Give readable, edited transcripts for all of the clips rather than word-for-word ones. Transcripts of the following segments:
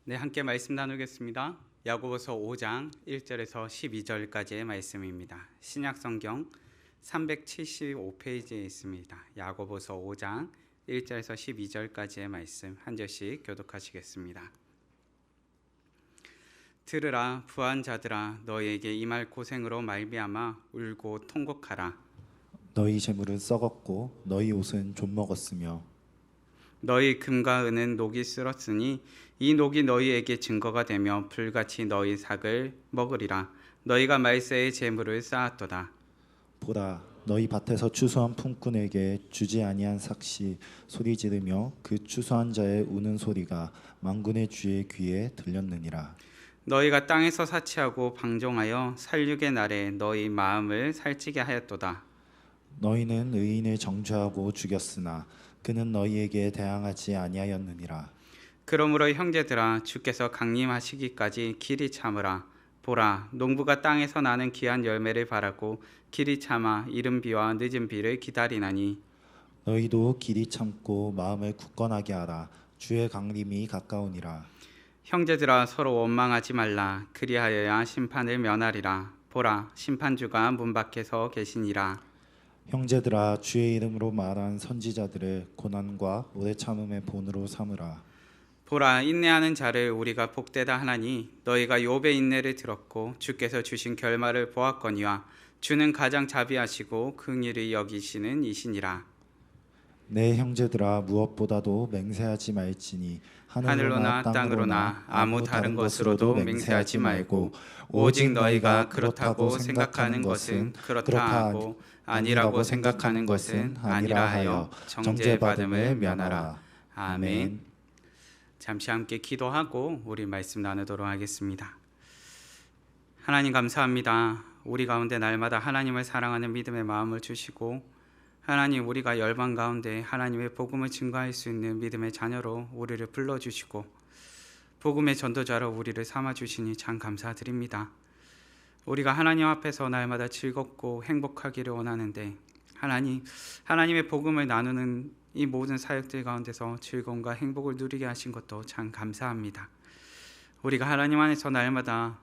네, 함께 말씀 나누겠습니다. 야고보서 5장 1절에서 12절까지의 말씀입니다. 신약 성경 375페이지에 있습니다. 야고보서 5장 1절에서 12절까지의 말씀 한 절씩 교독하시겠습니다. 들으라 부한 자들아, 너희에게 임할 고생으로 말미암아 울고 통곡하라. 너희 재물은 썩었고 너희 옷은 좀 먹었으며 너희 금과 은은 녹이 쓸었으니 이 녹이 너희에게 증거가 되며 불같이 너희 삭을 먹으리라. 너희가 말세의 재물을 쌓았도다. 보라 너희 밭에서 추수한 품꾼에게 주지 아니한 삭시 소리 지르며 그 추수한 자의 우는 소리가 만군의 주의 귀에 들렸느니라. 너희가 땅에서 사치하고 방종하여 살육의 날에 너희 마음을 살찌게 하였도다. 너희는 의인을 정죄하고 죽였으나 그는 너희에게 대항하지 아니하였느니라. 그러므로 형제들아, 주께서 강림하시기까지 길이 참으라. 보라, 농부가 땅에서 나는 귀한 열매를 바라고 길이 참아 이른 비와 늦은 비를 기다리나니 너희도 길이 참고 마음을 굳건하게 하라. 주의 강림이 가까우니라. 형제들아, 서로 원망하지 말라. 그리하여야 심판을 면하리라. 보라, 심판주가 문 밖에 서 계시니라. 형제들아 주의 이름으로 말한 선지자들을 고난과 오래 참음의 본으로 삼으라. 보라, 인내하는 자를 우리가 복되다 하나니 너희가 욥의 인내를 들었고 주께서 주신 결말을 보았거니와 주는 가장 자비하시고 긍휼히 여기시는 이시니라. 내 형제들아 무엇보다도 맹세하지 말지니 하늘로나 땅으로나 아무 다른 것으로도 맹세하지 말고 오직 너희가 그렇다고 생각하는 것은 그렇다 하고 아니라고 생각하는 것은 아니라 하여 정죄받음을 면하라. 아멘. 잠시 함께 기도하고 우리 말씀 나누도록 하겠습니다. 하나님 감사합니다. 우리 가운데 날마다 하나님을 사랑하는 믿음의 마음을 주시고 하나님, 우리가 열방 가운데 하나님의 복음을 증거할 수 있는 믿음의 자녀로 우리를 불러주시고 복음의 전도자로 우리를 삼아주시니 참 감사드립니다. 우리가 하나님 앞에서 날마다 즐겁고 행복하기를 원하는데 하나님의 복음을 나누는 이 모든 사역들 가운데서 즐거움과 행복을 누리게 하신 것도 참 감사합니다. 우리가 하나님 안에서 날마다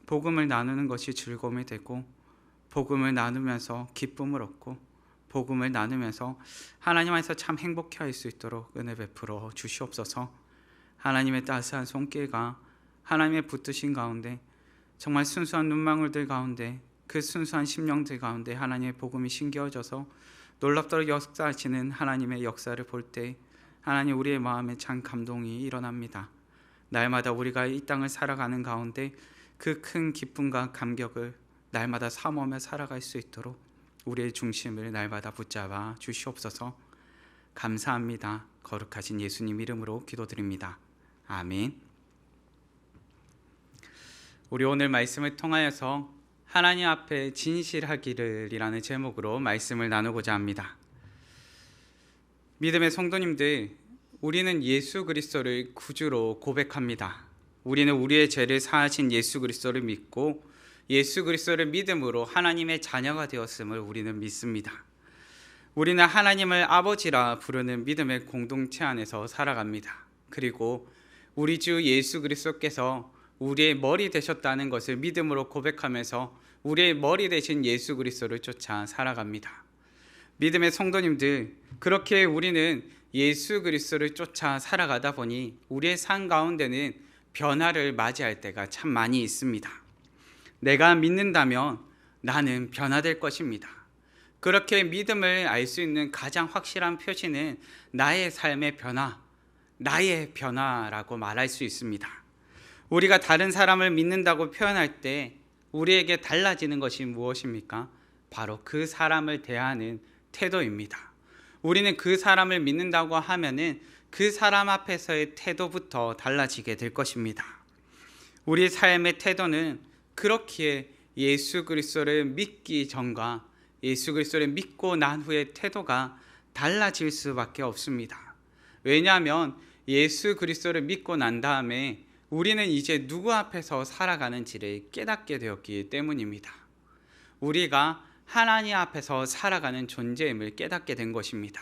복음을 나누는 것이 즐거움이 되고 복음을 나누면서 기쁨을 얻고 복음을 나누면서 하나님 안에서 참 행복해 할 수 있도록 은혜 베풀어 주시옵소서. 하나님의 따스한 손길과 하나님의 붙드신 가운데 정말 순수한 눈망울들 가운데 그 순수한 심령들 가운데 하나님의 복음이 심겨져서 놀랍도록 역사하시는 하나님의 역사를 볼 때 하나님, 우리의 마음에 참 감동이 일어납니다. 날마다 우리가 이 땅을 살아가는 가운데 그 큰 기쁨과 감격을 날마다 사모하며 살아갈 수 있도록 우리의 중심을 날마다 붙잡아 주시옵소서. 감사합니다. 거룩하신 예수님 이름으로 기도드립니다. 아멘. 우리 오늘 말씀을 통하여서 하나님 앞에 진실하기를 이라는 제목으로 말씀을 나누고자 합니다. 믿음의 성도님들, 우리는 예수 그리스도를 구주로 고백합니다. 우리는 우리의 죄를 사하신 예수 그리스도를 믿고 예수 그리스도를 믿음으로 하나님의 자녀가 되었음을 우리는 믿습니다. 우리는 하나님을 아버지라 부르는 믿음의 공동체 안에서 살아갑니다. 그리고 우리 주 예수 그리스도께서 우리의 머리 되셨다는 것을 믿음으로 고백하면서 우리의 머리 되신 예수 그리스도를 쫓아 살아갑니다. 믿음의 성도님들, 그렇게 우리는 예수 그리스도를 쫓아 살아가다 보니 우리의 삶 가운데는 변화를 맞이할 때가 참 많이 있습니다. 내가 믿는다면 나는 변화될 것입니다. 그렇게 믿음을 알 수 있는 가장 확실한 표시는 나의 삶의 변화, 나의 변화라고 말할 수 있습니다. 우리가 다른 사람을 믿는다고 표현할 때 우리에게 달라지는 것이 무엇입니까? 바로 그 사람을 대하는 태도입니다. 우리는 그 사람을 믿는다고 하면은 그 사람 앞에서의 태도부터 달라지게 될 것입니다. 우리 삶의 태도는 그렇기에 예수 그리스도를 믿기 전과 예수 그리스도를 믿고 난 후의 태도가 달라질 수밖에 없습니다. 왜냐하면 예수 그리스도를 믿고 난 다음에 우리는 이제 누구 앞에서 살아가는지를 깨닫게 되었기 때문입니다. 우리가 하나님 앞에서 살아가는 존재임을 깨닫게 된 것입니다.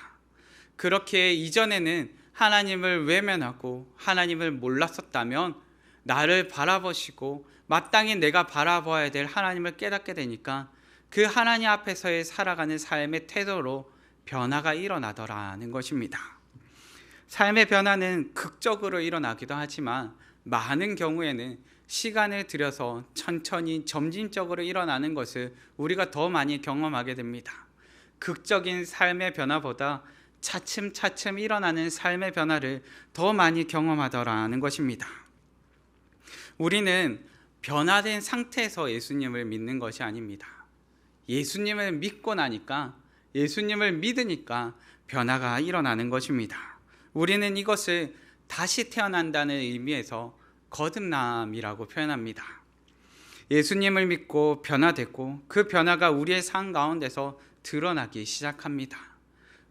그렇게 이전에는 하나님을 외면하고 하나님을 몰랐었다면 나를 바라보시고 마땅히 내가 바라봐야 될 하나님을 깨닫게 되니까 그 하나님 앞에서의 살아가는 삶의 태도로 변화가 일어나더라는 것입니다. 삶의 변화는 극적으로 일어나기도 하지만 많은 경우에는 시간을 들여서 천천히 점진적으로 일어나는 것을 우리가 더 많이 경험하게 됩니다. 극적인 삶의 변화보다 차츰차츰 일어나는 삶의 변화를 더 많이 경험하더라는 것입니다. 우리는 변화된 상태에서 예수님을 믿는 것이 아닙니다. 예수님을 믿고 나니까, 예수님을 믿으니까 변화가 일어나는 것입니다. 우리는 이것을 다시 태어난다는 의미에서 거듭남이라고 표현합니다. 예수님을 믿고 변화되고 그 변화가 우리의 삶 가운데서 드러나기 시작합니다.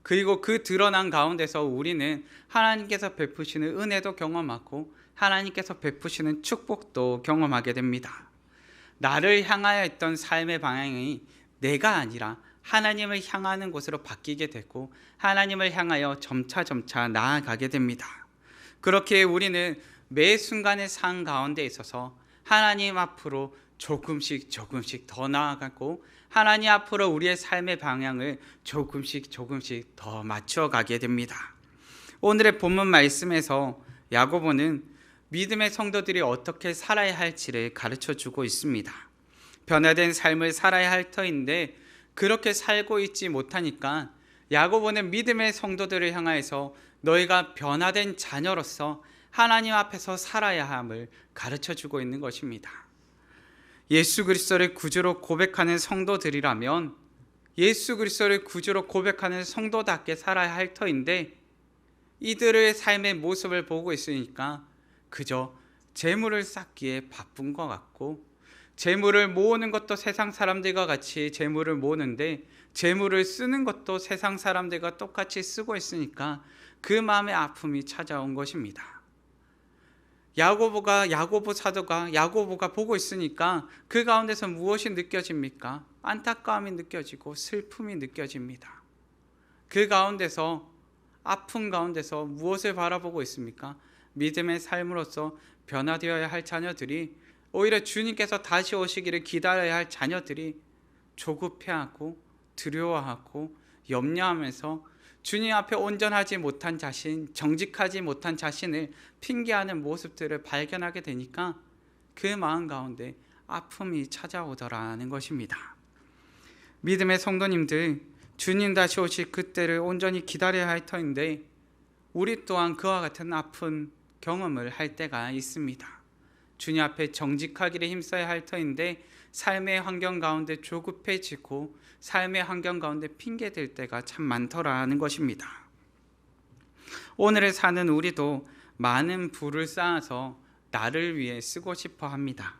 그리고 그 드러난 가운데서 우리는 하나님께서 베푸시는 은혜도 경험하고 하나님께서 베푸시는 축복도 경험하게 됩니다. 나를 향하여 있던 삶의 방향이 내가 아니라 하나님을 향하는 곳으로 바뀌게 되고 하나님을 향하여 점차 나아가게 됩니다. 그렇게 우리는 매 순간의 삶 가운데 있어서 하나님 앞으로 조금씩 더 나아가고 하나님 앞으로 우리의 삶의 방향을 조금씩 더 맞춰가게 됩니다. 오늘의 본문 말씀에서 야고보는 믿음의 성도들이 어떻게 살아야 할지를 가르쳐주고 있습니다. 변화된 삶을 살아야 할 터인데 그렇게 살고 있지 못하니까 야고보는 믿음의 성도들을 향하여서 너희가 변화된 자녀로서 하나님 앞에서 살아야 함을 가르쳐주고 있는 것입니다. 예수 그리스도를 구주로 고백하는 성도들이라면 예수 그리스도를 구주로 고백하는 성도답게 살아야 할 터인데 이들의 삶의 모습을 보고 있으니까 그저 재물을 쌓기에 바쁜 것 같고 재물을 모으는 것도 세상 사람들과 같이 재물을 모으는데 재물을 쓰는 것도 세상 사람들과 똑같이 쓰고 있으니까 그 마음의 아픔이 찾아온 것입니다. 야고보 사도가 야고보가 보고 있으니까 그 가운데서 무엇이 느껴집니까? 안타까움이 느껴지고 슬픔이 느껴집니다. 그 가운데서 아픔 가운데서 무엇을 바라보고 있습니까? 믿음의 삶으로서 변화되어야 할 자녀들이 오히려 주님께서 다시 오시기를 기다려야 할 자녀들이 조급해하고 두려워하고 염려하면서 주님 앞에 온전하지 못한 자신, 정직하지 못한 자신을 핑계하는 모습들을 발견하게 되니까 그 마음 가운데 아픔이 찾아오더라는 것입니다. 믿음의 성도님들, 주님 다시 오실 그때를 온전히 기다려야 할 터인데 우리 또한 그와 같은 아픈 경험을 할 때가 있습니다. 주님 앞에 정직하기를 힘써야 할 터인데 삶의 환경 가운데 조급해지고 삶의 환경 가운데 핑계댈 때가 참 많더라는 것입니다. 오늘을 사는 우리도 많은 부를 쌓아서 나를 위해 쓰고 싶어 합니다.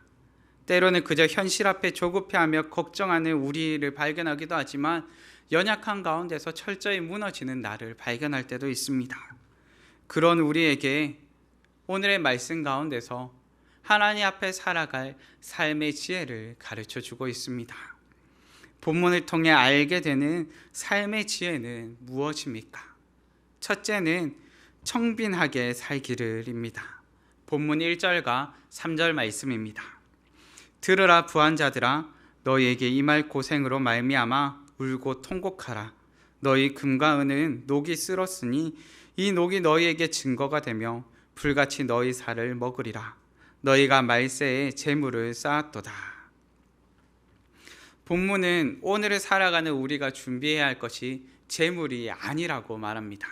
때로는 그저 현실 앞에 조급해하며 걱정하는 우리를 발견하기도 하지만 연약한 가운데서 철저히 무너지는 나를 발견할 때도 있습니다. 그런 우리에게 오늘의 말씀 가운데서 하나님 앞에 살아갈 삶의 지혜를 가르쳐주고 있습니다. 본문을 통해 알게 되는 삶의 지혜는 무엇입니까? 첫째는 청빈하게 살기를입니다. 본문 1절과 3절 말씀입니다. 들으라 부한 자들아, 너희에게 임할 고생으로 말미암아 울고 통곡하라. 너희 금과 은은 녹이 쓸었으니 이 녹이 너희에게 증거가 되며 불같이 너희 살을 먹으리라. 너희가 말세에 재물을 쌓았도다. 본문은 오늘을 살아가는 우리가 준비해야 할 것이 재물이 아니라고 말합니다.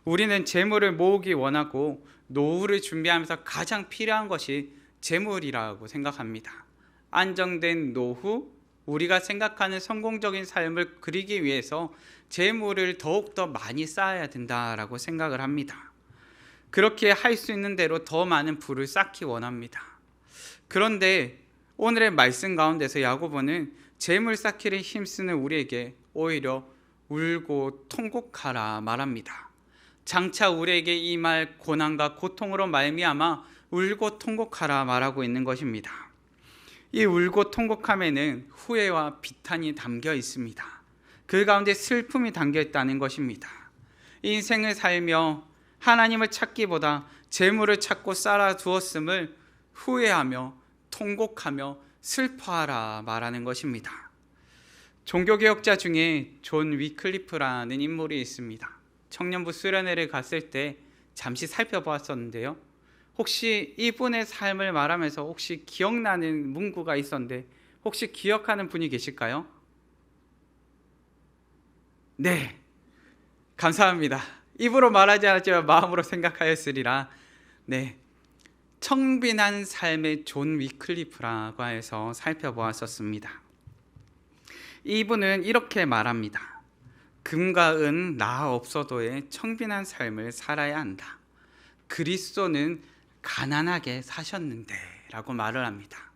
우리는 재물을 모으기 원하고 노후를 준비하면서 가장 필요한 것이 재물이라고 생각합니다. 안정된 노후, 우리가 생각하는 성공적인 삶을 그리기 위해서 재물을 더욱더 많이 쌓아야 된다라고 생각을 합니다. 그렇게 할 수 있는 대로 더 많은 부를 쌓기 원합니다. 그런데 오늘의 말씀 가운데서 야고보는 재물 쌓기를 힘쓰는 우리에게 오히려 울고 통곡하라 말합니다. 장차 우리에게 임할 고난과 고통으로 말미암아 울고 통곡하라 말하고 있는 것입니다. 이 울고 통곡함에는 후회와 비탄이 담겨 있습니다. 그 가운데 슬픔이 담겨 있다는 것입니다. 인생을 살며 하나님을 찾기보다 재물을 찾고 쌓아두었음을 후회하며 통곡하며 슬퍼하라 말하는 것입니다. 종교개혁자 중에 존 위클리프라는 인물이 있습니다. 청년부 수련회를 갔을 때 잠시 살펴보았었는데요. 혹시 이분의 삶을 말하면서 혹시 기억나는 문구가 있었는데 혹시 기억하는 분이 계실까요? 네, 감사합니다. 입으로 말하지 않았지만 마음으로 생각하였으리라. 네, 청빈한 삶의 존 위클리프라고 해서 살펴보았었습니다. 이분은 이렇게 말합니다. 금과 은 나 없어도의 청빈한 삶을 살아야 한다. 그리스도는 가난하게 사셨는데 라고 말을 합니다.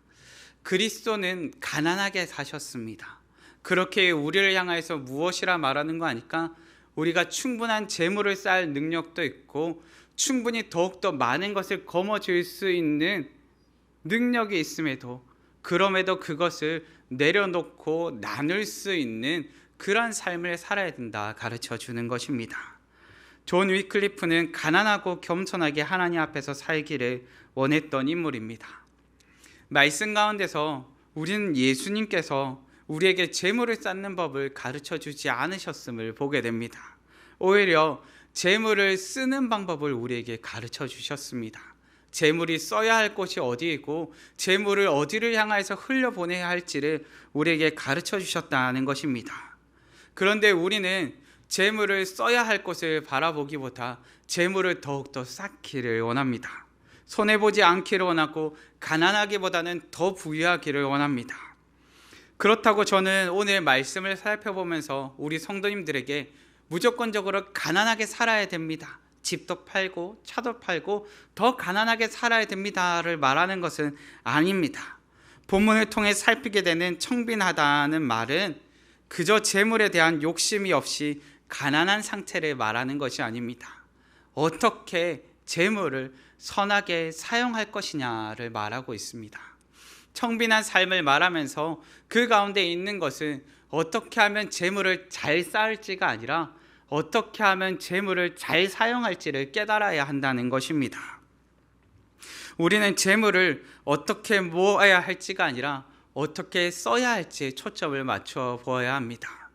그리스도는 가난하게 사셨습니다. 그렇게 우리를 향해서 무엇이라 말하는 거 아니까? 우리가 충분한 재물을 쌓을 능력도 있고 충분히 더욱더 많은 것을 거머쥘 수 있는 능력이 있음에도 그럼에도 그것을 내려놓고 나눌 수 있는 그런 삶을 살아야 된다 가르쳐 주는 것입니다. 존 위클리프는 가난하고 겸손하게 하나님 앞에서 살기를 원했던 인물입니다. 말씀 가운데서 우리는 예수님께서 우리에게 재물을 쌓는 법을 가르쳐 주지 않으셨음을 보게 됩니다. 오히려 재물을 쓰는 방법을 우리에게 가르쳐 주셨습니다. 재물이 써야 할 곳이 어디이고 재물을 어디를 향해서 흘려보내야 할지를 우리에게 가르쳐 주셨다는 것입니다. 그런데 우리는 재물을 써야 할 곳을 바라보기보다 재물을 더욱더 쌓기를 원합니다. 손해보지 않기를 원하고 가난하기보다는 더 부유하기를 원합니다. 그렇다고 저는 오늘 말씀을 살펴보면서 우리 성도님들에게 무조건적으로 가난하게 살아야 됩니다. 집도 팔고 차도 팔고 더 가난하게 살아야 됩니다를 말하는 것은 아닙니다. 본문을 통해 살피게 되는 청빈하다는 말은 그저 재물에 대한 욕심이 없이 가난한 상태를 말하는 것이 아닙니다. 어떻게 재물을 선하게 사용할 것이냐를 말하고 있습니다. 청빈한 삶을 말하면서 그 가운데 있는 것은 어떻게 하면 재물을 잘 쌓을지가 아니라 어떻게 하면 재물을 잘 사용할지를 깨달아야 한다는 것입니다. 우리는 재물을 어떻게 모아야 할지가 아니라 어떻게 써야 할지에 초점을 맞춰 보아야 합니다.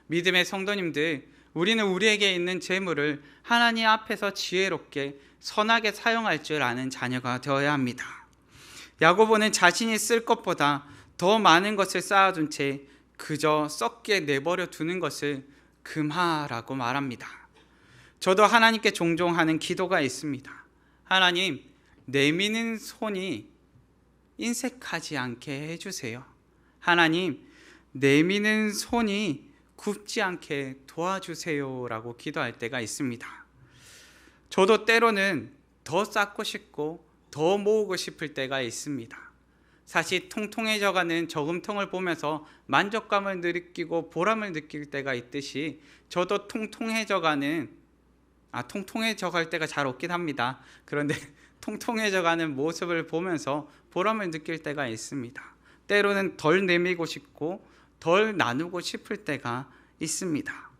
믿음의 성도님들, 우리는 우리에게 있는 재물을 하나님 앞에서 지혜롭게 선하게 사용할 줄 아는 자녀가 되어야 합니다. 야고보는 자신이 쓸 것보다 더 많은 것을 쌓아둔 채 그저 썩게 내버려 두는 것을 금하라고 말합니다. 저도 하나님께 종종 하는 기도가 있습니다. 하나님, 내미는 손이 인색하지 않게 해주세요. 하나님, 내미는 손이 굽지 않게 도와주세요 라고 기도할 때가 있습니다. 저도 때로는 더 쌓고 싶고 더 모으고 싶을 때가 있습니다. 사실 통통해져가는 저금통을 보면서 만족감을 느끼고 보람을 느낄 때가 있듯이 저도 통통해져갈 때가 잘 없긴 합니다. 그런데 통통해져가는 모습을 보면서 보람을 느낄 때가 있습니다. 때로는 덜 내밀고 싶고 덜 나누고 싶을 때가 있습니다.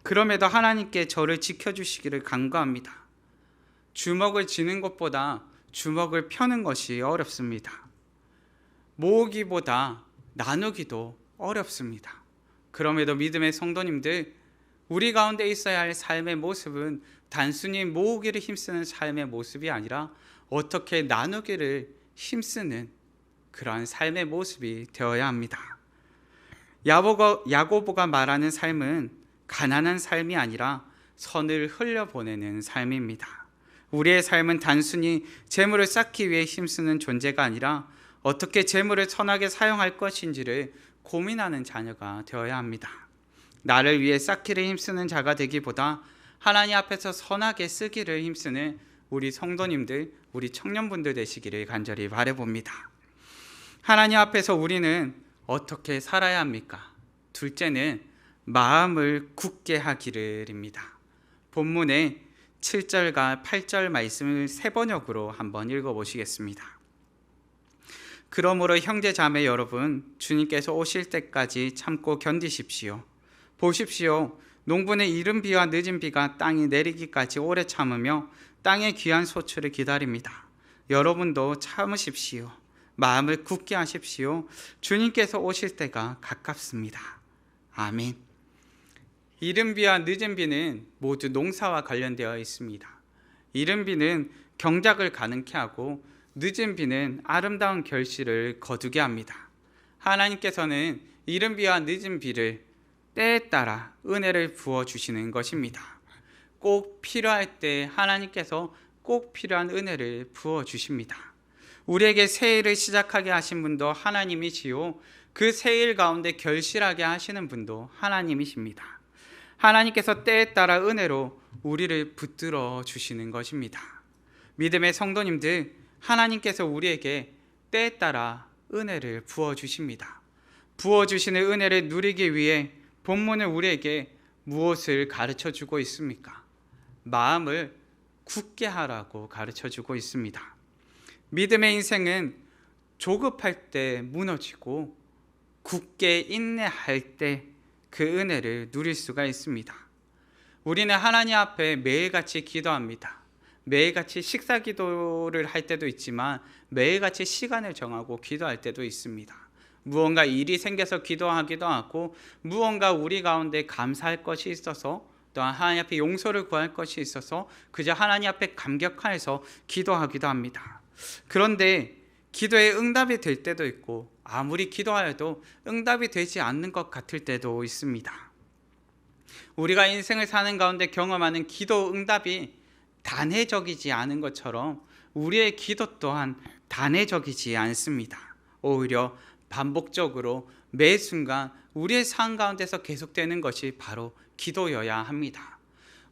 그럼에도 하나님께 저를 지켜주시기를 간구합니다. 주먹을 쥐는 것보다 주먹을 펴는 것이 어렵습니다. 모으기보다 나누기도 어렵습니다. 그럼에도 믿음의 성도님들, 우리 가운데 있어야 할 삶의 모습은 단순히 모으기를 힘쓰는 삶의 모습이 아니라 어떻게 나누기를 힘쓰는 그러한 삶의 모습이 되어야 합니다. 야고보가 말하는 삶은 가난한 삶이 아니라 선을 흘려보내는 삶입니다. 우리의 삶은 단순히 재물을 쌓기 위해 힘쓰는 존재가 아니라 어떻게 재물을 선하게 사용할 것인지를 고민하는 자녀가 되어야 합니다. 나를 위해 쌓기를 힘쓰는 자가 되기보다 하나님 앞에서 선하게 쓰기를 힘쓰는 우리 성도님들, 우리 청년분들 되시기를 간절히 바라봅니다. 하나님 앞에서 우리는 어떻게 살아야 합니까? 둘째는 마음을 굳게 하기를입니다. 본문의 7절과 8절 말씀을 세 번역으로 한번 읽어보시겠습니다. 그러므로 형제 자매 여러분, 주님께서 오실 때까지 참고 견디십시오. 보십시오. 농부는 이른 비와 늦은 비가 땅이 내리기까지 오래 참으며 땅의 귀한 소출을 기다립니다. 여러분도 참으십시오. 마음을 굳게 하십시오. 주님께서 오실 때가 가깝습니다. 아멘. 이른 비와 늦은 비는 모두 농사와 관련되어 있습니다. 이른 비는 경작을 가능케 하고 늦은 비는 아름다운 결실을 거두게 합니다. 하나님께서는 이른 비와 늦은 비를 때에 따라 은혜를 부어주시는 것입니다. 꼭 필요할 때 하나님께서 꼭 필요한 은혜를 부어주십니다. 우리에게 새해를 시작하게 하신 분도 하나님이시요, 그 새해 가운데 결실하게 하시는 분도 하나님이십니다. 하나님께서 때에 따라 은혜로 우리를 붙들어 주시는 것입니다. 믿음의 성도님들, 하나님께서 우리에게 때에 따라 은혜를 부어주십니다. 부어주시는 은혜를 누리기 위해 본문은 우리에게 무엇을 가르쳐주고 있습니까? 마음을 굳게 하라고 가르쳐주고 있습니다. 믿음의 인생은 조급할 때 무너지고 굳게 인내할 때 그 은혜를 누릴 수가 있습니다. 우리는 하나님 앞에 매일같이 기도합니다. 매일같이 식사 기도를 할 때도 있지만 매일같이 시간을 정하고 기도할 때도 있습니다. 무언가 일이 생겨서 기도하기도 하고, 무언가 우리 가운데 감사할 것이 있어서, 또한 하나님 앞에 용서를 구할 것이 있어서 그저 하나님 앞에 감격하여서 기도하기도 합니다. 그런데 기도에 응답이 될 때도 있고, 아무리 기도하여도 응답이 되지 않는 것 같을 때도 있습니다. 우리가 인생을 사는 가운데 경험하는 기도 응답이 단회적이지 않은 것처럼 우리의 기도 또한 단회적이지 않습니다. 오히려 반복적으로 매 순간 우리의 삶 가운데서 계속되는 것이 바로 기도여야 합니다.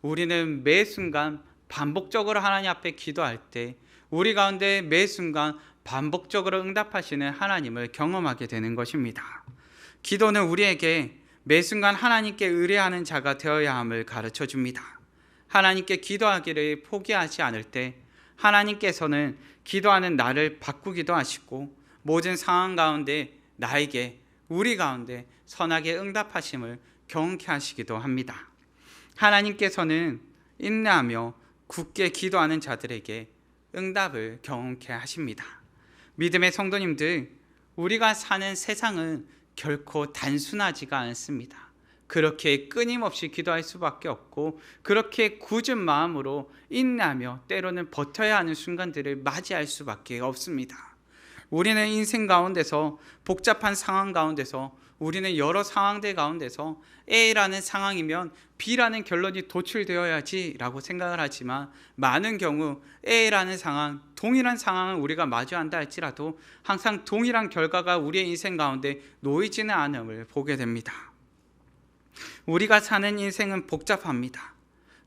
우리는 매 순간 반복적으로 하나님 앞에 기도할 때 우리 가운데 매 순간 반복적으로 응답하시는 하나님을 경험하게 되는 것입니다. 기도는 우리에게 매 순간 하나님께 의뢰하는 자가 되어야 함을 가르쳐 줍니다. 하나님께 기도하기를 포기하지 않을 때 하나님께서는 기도하는 나를 바꾸기도 하시고, 모든 상황 가운데 나에게, 우리 가운데 선하게 응답하심을 경험케 하시기도 합니다. 하나님께서는 인내하며 굳게 기도하는 자들에게 응답을 경험케 하십니다. 믿음의 성도님들, 우리가 사는 세상은 결코 단순하지가 않습니다. 그렇게 끊임없이 기도할 수밖에 없고, 그렇게 굳은 마음으로 인내하며 때로는 버텨야 하는 순간들을 맞이할 수밖에 없습니다. 우리는 인생 가운데서, 복잡한 상황 가운데서, 우리는 여러 상황들 가운데서 A라는 상황이면 B라는 결론이 도출되어야지 라고 생각을 하지만, 많은 경우 A라는 상황, 동일한 상황을 우리가 마주한다 할지라도 항상 동일한 결과가 우리의 인생 가운데 놓이지는 않음을 보게 됩니다. 우리가 사는 인생은 복잡합니다.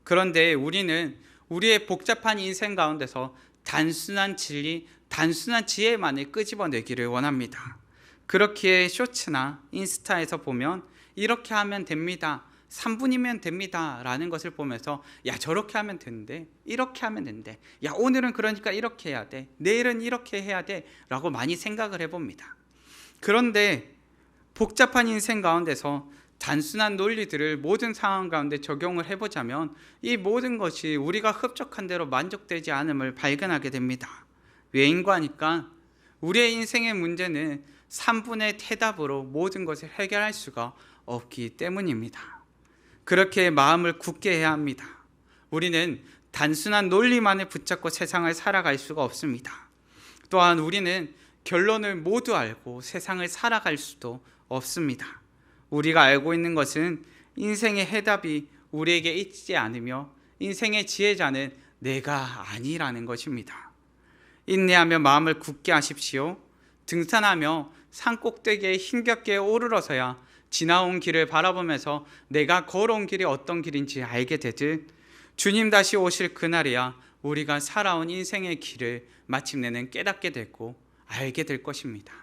그런데 우리는 우리의 복잡한 인생 가운데서 단순한 진리, 단순한 지혜만을 끄집어내기를 원합니다. 그렇기에 쇼츠나 인스타에서 보면 이렇게 하면 됩니다, 3분이면 됩니다 라는 것을 보면서, 야 저렇게 하면 되는데, 이렇게 하면 된대, 야 오늘은 그러니까 이렇게 해야 돼, 내일은 이렇게 해야 돼 라고 많이 생각을 해봅니다. 그런데 복잡한 인생 가운데서 단순한 논리들을 모든 상황 가운데 적용을 해보자면 이 모든 것이 우리가 흡족한 대로 만족되지 않음을 발견하게 됩니다. 왜인가 하니까 우리의 인생의 문제는 3분의 대답으로 모든 것을 해결할 수가 없기 때문입니다. 그렇게 마음을 굳게 해야 합니다. 우리는 단순한 논리만을 붙잡고 세상을 살아갈 수가 없습니다. 또한 우리는 결론을 모두 알고 세상을 살아갈 수도 없습니다. 우리가 알고 있는 것은 인생의 해답이 우리에게 있지 않으며 인생의 지혜자는 내가 아니라는 것입니다. 인내하며 마음을 굳게 하십시오. 등산하며 산 꼭대기에 힘겹게 오르러서야 지나온 길을 바라보면서 내가 걸어온 길이 어떤 길인지 알게 되듯, 주님 다시 오실 그날이야 우리가 살아온 인생의 길을 마침내는 깨닫게 되고 알게 될 것입니다.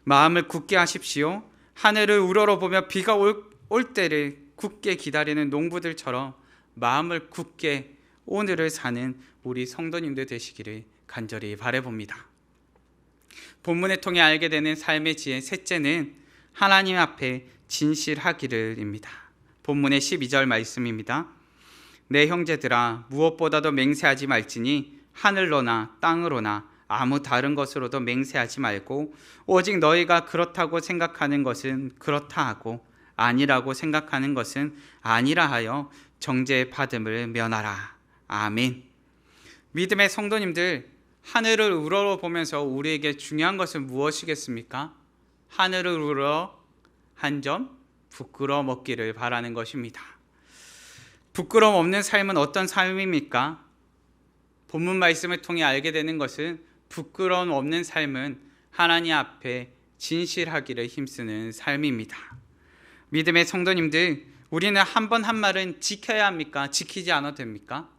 마음을 굳게 하십시오. 하늘을 우러러보며 비가 올 때를 굳게 기다리는 농부들처럼 마음을 굳게 오늘을 사는 우리 성도님들 되시기를 간절히 바라봅니다. 본문을 통해 알게 되는 삶의 지혜 셋째는 하나님 앞에 진실하기를입니다. 본문의 12절 말씀입니다. 내 형제들아 무엇보다도 맹세하지 말지니 하늘로나 땅으로나 아무 다른 것으로도 맹세하지 말고 오직 너희가 그렇다고 생각하는 것은 그렇다 하고 아니라고 생각하는 것은 아니라 하여 정죄 받음을 면하라. 아멘. 믿음의 성도님들, 하늘을 우러러보면서 우리에게 중요한 것은 무엇이겠습니까? 하늘을 우러러 한 점 부끄러워 먹기를 바라는 것입니다. 부끄러움 없는 삶은 어떤 삶입니까? 본문 말씀을 통해 알게 되는 것은 부끄러움 없는 삶은 하나님 앞에 진실하기를 힘쓰는 삶입니다. 믿음의 성도님들, 우리는 한 번 한 말은 지켜야 합니까? 지키지 않아도 됩니까?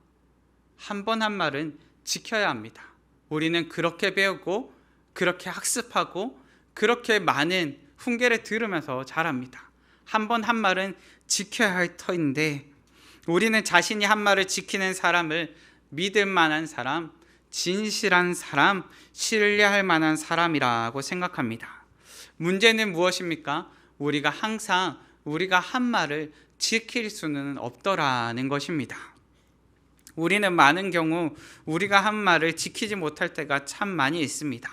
한 번 한 말은 지켜야 합니다. 우리는 그렇게 배우고 그렇게 학습하고 그렇게 많은 훈계를 들으면서 자랍니다. 한 번 한 말은 지켜야 할 터인데 우리는 자신이 한 말을 지키는 사람을 믿을 만한 사람, 진실한 사람, 신뢰할 만한 사람이라고 생각합니다. 문제는 무엇입니까? 우리가 항상 우리가 한 말을 지킬 수는 없더라는 것입니다. 우리는 많은 경우 우리가 한 말을 지키지 못할 때가 참 많이 있습니다.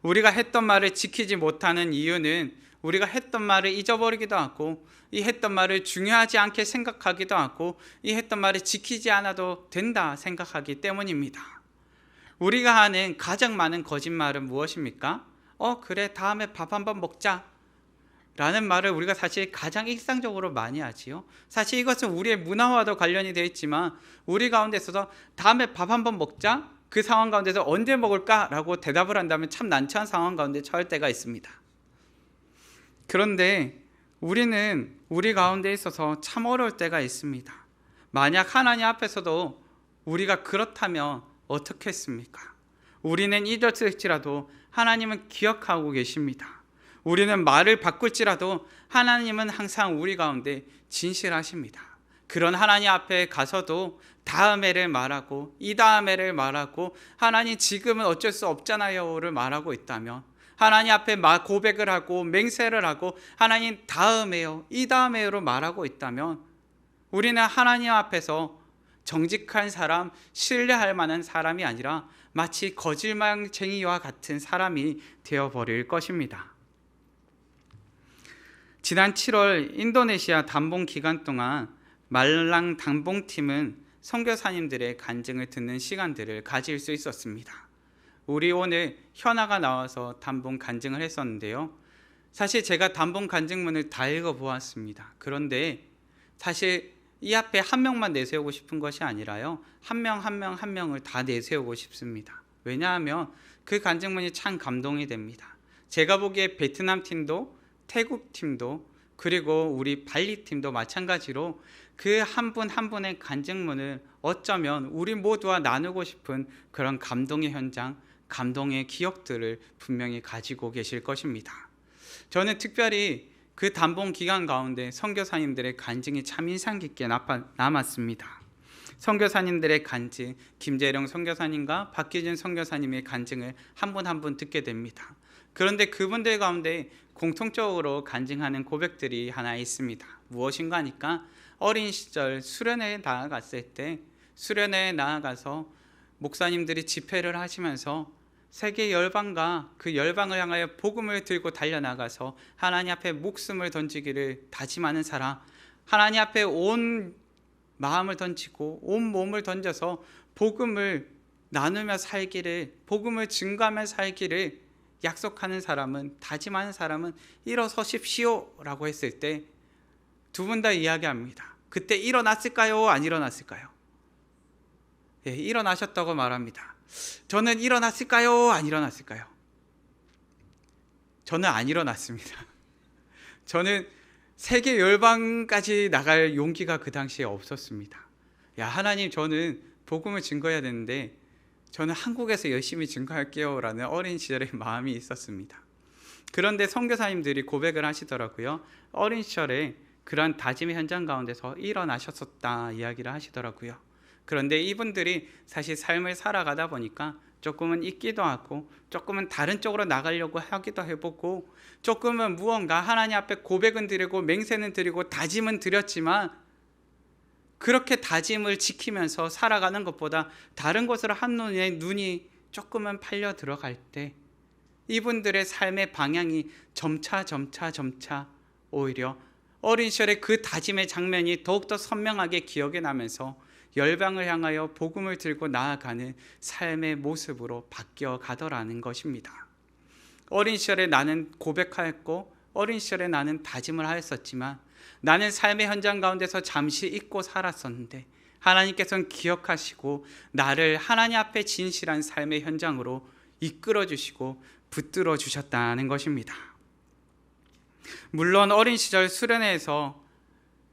우리가 했던 말을 지키지 못하는 이유는 우리가 했던 말을 잊어버리기도 하고 이 했던 말을 중요하지 않게 생각하기도 하고 이 했던 말을 지키지 않아도 된다 생각하기 때문입니다. 우리가 하는 가장 많은 거짓말은 무엇입니까? 그래, 다음에 밥 한번 먹자 라는 말을 우리가 사실 가장 일상적으로 많이 하지요. 사실 이것은 우리의 문화와도 관련이 되어 있지만 우리 가운데서도 다음에 밥 한번 먹자, 그 상황 가운데서 언제 먹을까? 라고 대답을 한다면 참 난처한 상황 가운데 처할 때가 있습니다. 그런데 우리는 우리 가운데 있어서 참 어려울 때가 있습니다. 만약 하나님 앞에서도 우리가 그렇다면 어떻게 했습니까? 우리는 잊었을지라도 하나님은 기억하고 계십니다. 우리는 말을 바꿀지라도 하나님은 항상 우리 가운데 진실하십니다. 그런 하나님 앞에 가서도 다음에를 말하고 이 다음에를 말하고 하나님 지금은 어쩔 수 없잖아요를 말하고 있다면 하나님 앞에 고백을 하고 맹세를 하고 하나님 다음에요 이 다음에요로 말하고 있다면 우리는 하나님 앞에서 정직한 사람, 신뢰할 만한 사람이 아니라 마치 거짓말쟁이와 같은 사람이 되어버릴 것입니다. 지난 7월 인도네시아 단봉 기간 동안 말랑 단봉팀은 선교사님들의 간증을 듣는 시간들을 가질 수 있었습니다. 우리 오늘 현아가 나와서 단봉 간증을 했었는데요. 사실 제가 단봉 간증문을 다 읽어보았습니다. 그런데 사실 이 앞에 한 명만 내세우고 싶은 것이 아니라요. 한 명을 다 내세우고 싶습니다. 왜냐하면 그 간증문이 참 감동이 됩니다. 제가 보기에 베트남 팀도 태국 팀도 그리고 우리 발리 팀도 마찬가지로 그 한 분 한 분의 간증문을 어쩌면 우리 모두와 나누고 싶은 그런 감동의 현장, 감동의 기억들을 분명히 가지고 계실 것입니다. 저는 특별히 그 단봉 기간 가운데 선교사님들의 간증이 참 인상 깊게 남았습니다. 선교사님들의 간증, 김재령 선교사님과 박기준 선교사님의 간증을 한 분 한 분 듣게 됩니다. 그런데 그분들 가운데 공통적으로 간증하는 고백들이 하나 있습니다. 무엇인가 하니까 어린 시절 수련회에 나아갔을 때 수련회에 나아가서 목사님들이 집회를 하시면서 세계 열방과 그 열방을 향하여 복음을 들고 달려나가서 하나님 앞에 목숨을 던지기를 다짐하는 사람, 하나님 앞에 온 마음을 던지고 온 몸을 던져서 복음을 나누며 살기를, 복음을 증거하며 살기를 약속하는 사람은, 다짐하는 사람은 일어서십시오 라고 했을 때 두 분 다 이야기합니다. 그때 일어났을까요? 안 일어났을까요? 일어나셨다고 말합니다. 저는 일어났을까요? 안 일어났을까요? 저는 안 일어났습니다. 저는 세계 열방까지 나갈 용기가 그 당시에 없었습니다. 하나님, 저는 복음을 증거해야 되는데 저는 한국에서 열심히 증거할게요 라는 어린 시절의 마음이 있었습니다. 그런데 선교사님들이 고백을 하시더라고요. 어린 시절에 그런 다짐의 현장 가운데서 일어나셨었다 이야기를 하시더라고요. 그런데 이분들이 사실 삶을 살아가다 보니까 조금은 잊기도 하고, 조금은 다른 쪽으로 나가려고 하기도 해보고, 조금은 무언가 하나님 앞에 고백은 드리고 맹세는 드리고 다짐은 드렸지만, 그렇게 다짐을 지키면서 살아가는 것보다 다른 곳으로 한눈에 눈이 조금은 팔려 들어갈 때 이분들의 삶의 방향이 점차 오히려 어린 시절의 그 다짐의 장면이 더욱더 선명하게 기억에 나면서 열방을 향하여 복음을 들고 나아가는 삶의 모습으로 바뀌어 가더라는 것입니다. 어린 시절에 나는 고백하였고 어린 시절에 나는 다짐을 하였었지만 나는 삶의 현장 가운데서 잠시 잊고 살았었는데 하나님께서는 기억하시고 나를 하나님 앞에 진실한 삶의 현장으로 이끌어 주시고 붙들어 주셨다는 것입니다. 물론 어린 시절 수련회에서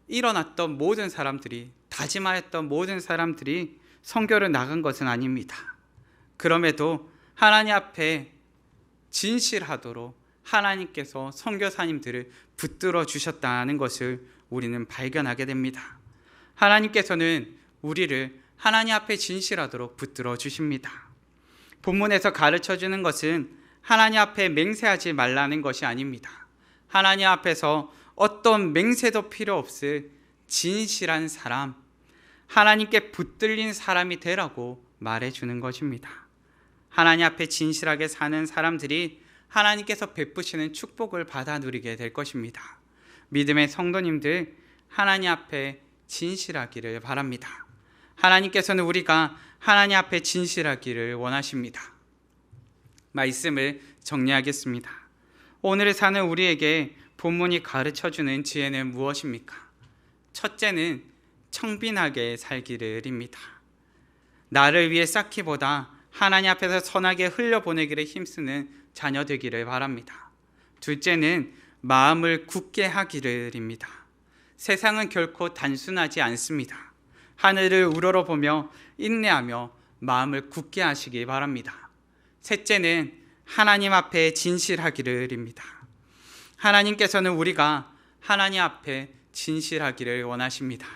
일어났던 모든 사람들이, 다짐하였던 모든 사람들이 선교를 나간 것은 아닙니다. 그럼에도 하나님 앞에 진실하도록 하나님께서 선교사님들을 붙들어 주셨다는 것을 우리는 발견하게 됩니다. 하나님께서는 우리를 하나님 앞에 진실하도록 붙들어 주십니다. 본문에서 가르쳐 주는 것은 하나님 앞에 맹세하지 말라는 것이 아닙니다. 하나님 앞에서 어떤 맹세도 필요 없을 진실한 사람, 하나님께 붙들린 사람이 되라고 말해주는 것입니다. 하나님 앞에 진실하게 사는 사람들이 하나님께서 베푸시는 축복을 받아 누리게 될 것입니다. 믿음의 성도님들, 하나님 앞에 진실하기를 바랍니다. 하나님께서는 우리가 하나님 앞에 진실하기를 원하십니다. 말씀을 정리하겠습니다. 오늘 사는 우리에게 본문이 가르쳐주는 지혜는 무엇입니까? 첫째는 청빈하게 살기를입니다. 나를 위해 쌓기보다 하나님 앞에서 선하게 흘려보내기를 힘쓰는 자녀 되기를 바랍니다. 둘째는 마음을 굳게 하기를입니다. 세상은 결코 단순하지 않습니다. 하늘을 우러러보며 인내하며 마음을 굳게 하시기 바랍니다. 셋째는 하나님 앞에 진실하기를입니다. 하나님께서는 우리가 하나님 앞에 진실하기를 원하십니다.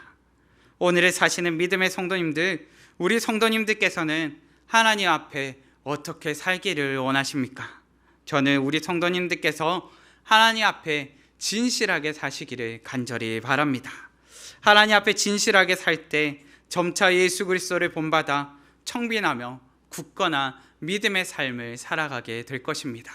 오늘을 사시는 믿음의 성도님들, 우리 성도님들께서는 하나님 앞에 어떻게 살기를 원하십니까? 저는 우리 성도님들께서 하나님 앞에 진실하게 사시기를 간절히 바랍니다. 하나님 앞에 진실하게 살 때 점차 예수 그리스도를 본받아 청빈하며 굳거나 믿음의 삶을 살아가게 될 것입니다.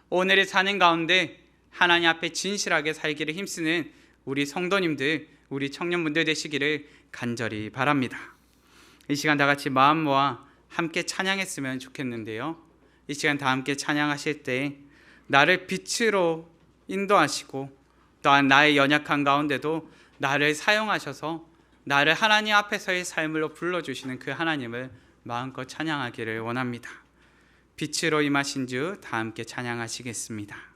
오늘을 사는 가운데 하나님 앞에 진실하게 살기를 힘쓰는 우리 성도님들, 우리 청년분들 되시기를 간절히 바랍니다. 이 시간 다 같이 마음 모아 함께 찬양했으면 좋겠는데요. 이 시간 다 함께 찬양하실 때 나를 빛으로 인도하시고 또한 나의 연약한 가운데도 나를 사용하셔서 나를 하나님 앞에서의 삶으로 불러주시는 그 하나님을 마음껏 찬양하기를 원합니다. 빛으로 임하신 주 다 함께 찬양하시겠습니다.